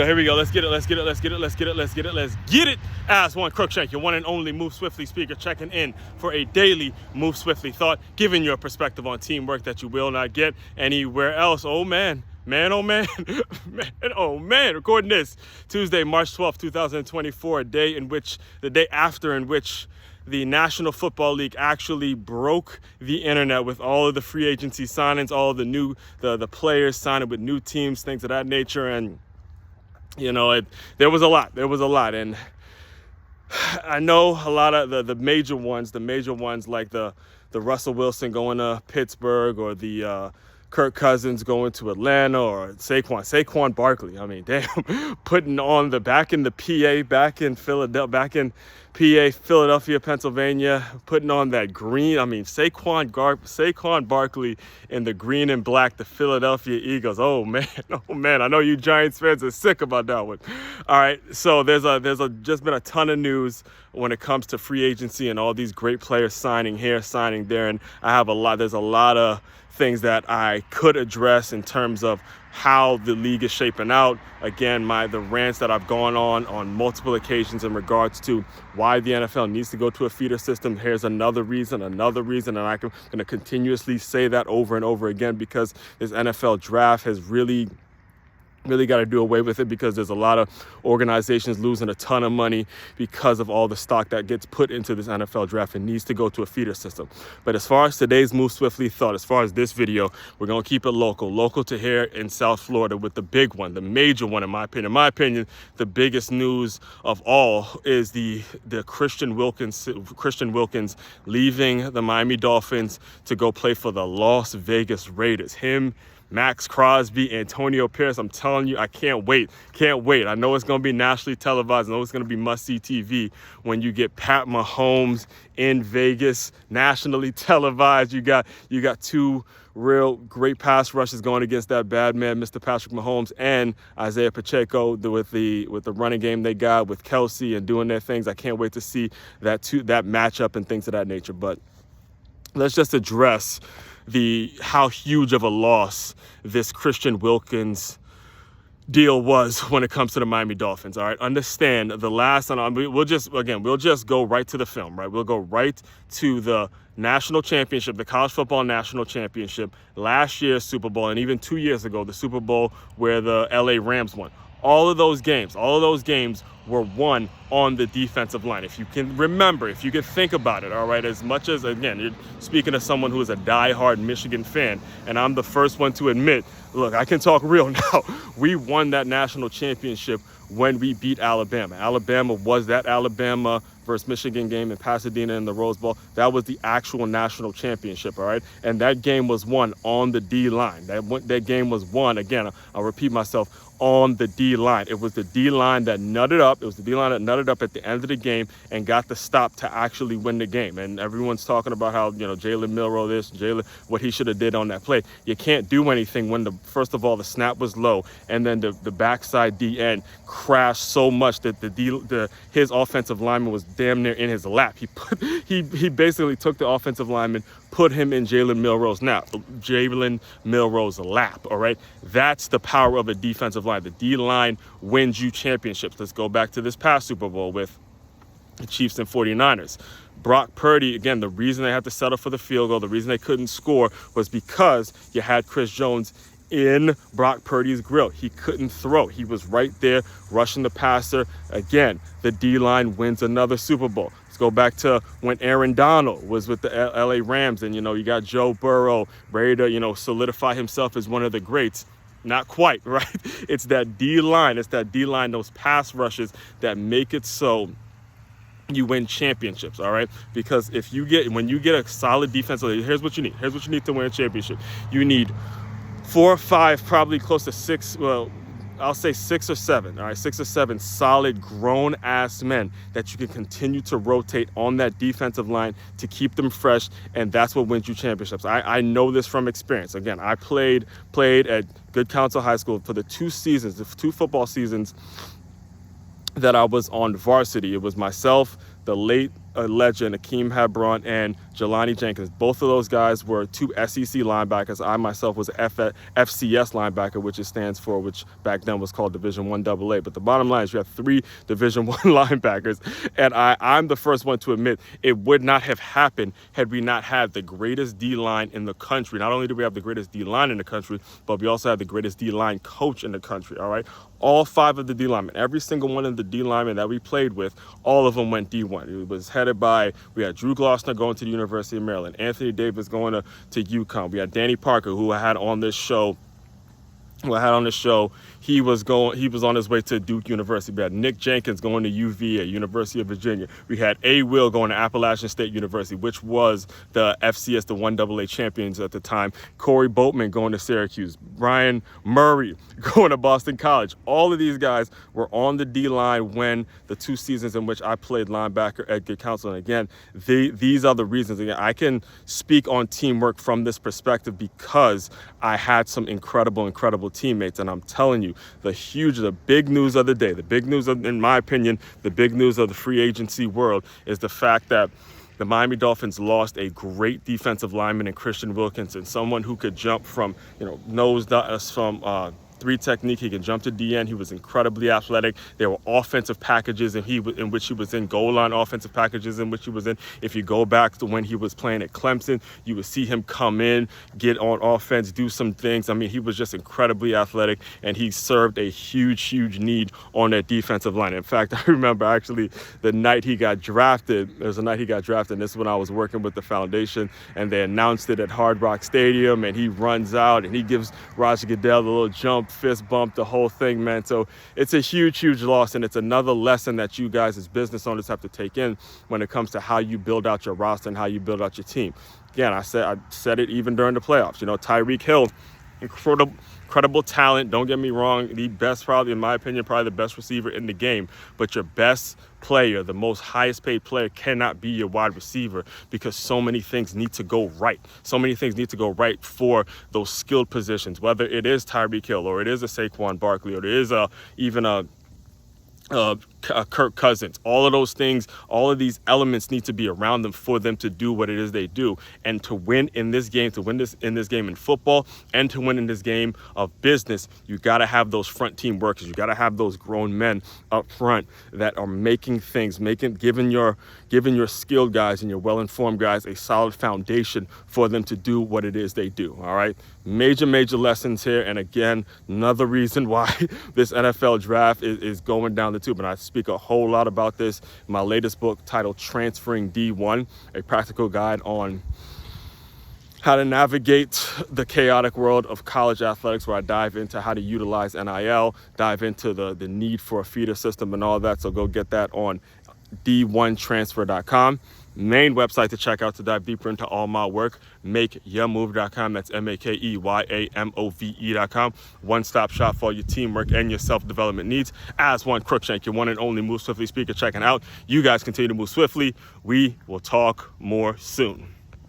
Here we go. Let's get it. As one Crookshank, your one and only Move Swiftly speaker, checking in for a daily Move Swiftly thought, giving your perspective on teamwork that you will not get anywhere else. Oh man, recording this Tuesday, March 12th, 2024, the day after in which the National Football League actually broke the internet with all of the free agency signings, all of the players signing with new teams, things of that nature. And there was a lot, and I know a lot of the major ones like the Russell Wilson going to Pittsburgh, or the Kirk Cousins going to Atlanta, or Saquon Barkley. I mean, damn, putting on back in Philadelphia, Pennsylvania, putting on that green. I mean, Saquon Barkley in the green and black, the Philadelphia Eagles. Oh man, I know you Giants fans are sick about that one. All right, so there's just been a ton of news when it comes to free agency and all these great players signing here, signing there, and there's a lot of things that I could address in terms of how the league is shaping out. Again, the rants that I've gone on multiple occasions in regards to why the NFL needs to go to a feeder system. Here's another reason, and I'm going to continuously say that over and over again, because this NFL draft has really got to do away with it, because there's a lot of organizations losing a ton of money because of all the stock that gets put into this NFL draft. It needs to go to a feeder system. But as far as today's Move Swiftly thought, as far as this video, we're going to keep it local to here in South Florida with the big one, the major one in my opinion. In my opinion, the biggest news of all is the Christian Wilkins leaving the Miami Dolphins to go play for the Las Vegas Raiders. Him, Max Crosby, Antonio Pierce. I'm telling you, I can't wait. I know it's going to be nationally televised. I know it's going to be must-see TV when you get Pat Mahomes in Vegas, nationally televised. You got two real great pass rushes going against that bad man, Mr. Patrick Mahomes, and Isaiah Pacheco with the running game they got with Kelsey and doing their things. I can't wait to see that matchup and things of that nature. But let's just address how huge of a loss this Christian Wilkins deal was when it comes to the Miami Dolphins. All right, understand the last, and we'll just go right to the film, right? We'll go right to the national championship, the college football national championship, last year's Super Bowl, and even 2 years ago, the Super Bowl where the LA Rams won. All of those games were won on the defensive line. If you can remember, if you can think about it, all right, as much as, again, you're speaking to someone who is a diehard Michigan fan, and I'm the first one to admit, look, I can talk real now. We won that national championship when we beat Alabama. Alabama was that Alabama versus Michigan game in Pasadena in the Rose Bowl. That was the actual national championship, all right? And that game was won on the D-line. That game was won, again, I'll repeat myself, on the D-line. It was the D-line that nutted up. It was the D-line that nutted up at the end of the game and got the stop to actually win the game. And everyone's talking about how, Jalen Milroe what he should have did on that play. You can't do anything when first of all, the snap was low, and then the backside DN crashed so much that his offensive lineman was damn near in his lap. He basically took the offensive lineman, put him in Jalen Milroe's lap, all right? That's the power of a defensive line. The D-line wins you championships. Let's go back to this past Super Bowl with the Chiefs and 49ers. Brock Purdy, again, the reason they had to settle for the field goal, the reason they couldn't score was because you had Chris Jones in Brock Purdy's grill. He couldn't throw. He was right there rushing the passer. Again, the D-line wins another Super Bowl. Let's go back to when Aaron Donald was with the LA Rams, and you got Joe Burrow ready to solidify himself as one of the greats. Not quite, right? It's that D-line, those pass rushes that make it so you win championships, all right? Because when you get a solid defensive, here's what you need. Here's what you need to win a championship. You need 4 or 5, probably close to 6, well, I'll say 6 or 7, all right? 6 or 7 solid grown-ass men that you can continue to rotate on that defensive line to keep them fresh, and that's what wins you championships. I know this from experience. Again, I played at Good Counsel High School for the 2 football seasons that I was on varsity. It was myself, the late legend Akeem Hebron, and Jelani Jenkins. Both of those guys were 2 SEC linebackers. I myself was a FCS linebacker, which back then was called Division I AA. But the bottom line is you have 3 Division I linebackers. And I'm the first one to admit it would not have happened had we not had the greatest D-line in the country. Not only do we have the greatest D-line in the country, but we also have the greatest D-line coach in the country, all right? All 5 of the D-linemen, every single one of the D-linemen that we played with, all of them went D1. It was headed by, we had Drew Glossner going to the University of Maryland, Anthony Davis going to UConn. We had Danny Parker, who I had on this show. He was on his way to Duke University. We had Nick Jenkins going to UVA, University of Virginia. We had A. Will going to Appalachian State University, which was the FCS, the 1AA champions at the time. Corey Boatman going to Syracuse. Brian Murray going to Boston College. All of these guys were on the D-line when the 2 seasons in which I played linebacker at Good Counsel. And again, these are the reasons. Again, I can speak on teamwork from this perspective because I had some incredible teammates. And I'm telling you, the big news of the day, in my opinion, the big news of the free agency world is the fact that the Miami Dolphins lost a great defensive lineman in Christian Wilkinson, someone who could jump from, from 3 technique. He can jump to DN. He was incredibly athletic. There were offensive packages in which he was in, goal line offensive packages in which he was in. If you go back to when he was playing at Clemson, you would see him come in, get on offense, do some things. I mean, he was just incredibly athletic, and he served a huge need on that defensive line. In fact, I remember actually the night he got drafted. There was a night he got drafted, and this is when I was working with the foundation, and they announced it at Hard Rock Stadium, and he runs out, and he gives Roger Goodell the little jump, fist bump, the whole thing, man. So it's a huge loss, and it's another lesson that you guys as business owners have to take in when it comes to how you build out your roster and how you build out your team. Again, I said it even during the playoffs. Tyreek Hill, incredible talent. Don't get me wrong. The best, probably in my opinion, probably the best receiver in the game. But your best player, the most highest paid player, cannot be your wide receiver because so many things need to go right. So many things need to go right for those skilled positions, whether it is Tyreek Hill or it is a Saquon Barkley or it is even a Kirk Cousins. All of those things, all of these elements need to be around them for them to do what it is they do. And to win in this game, in this game in football, and to win in this game of business, you got to have those front team workers. You got to have those grown men up front that are making things, giving your skilled guys and your well-informed guys a solid foundation for them to do what it is they do. All right. Major lessons here. And again, another reason why this NFL draft is going down the tube. And I speak a whole lot about this in my latest book titled Transferring D1, a practical guide on how to navigate the chaotic world of college athletics, where I dive into how to utilize NIL, dive into the need for a feeder system and all that. So go get that on d1transfer.com. Main website to check out to dive deeper into all my work, makeyamove.com. That's makeyamove.com. One-stop shop for all your teamwork and your self-development needs. As one, Crookshank, your one and only Move Swiftly speaker, checking out. You guys continue to move swiftly. We will talk more soon.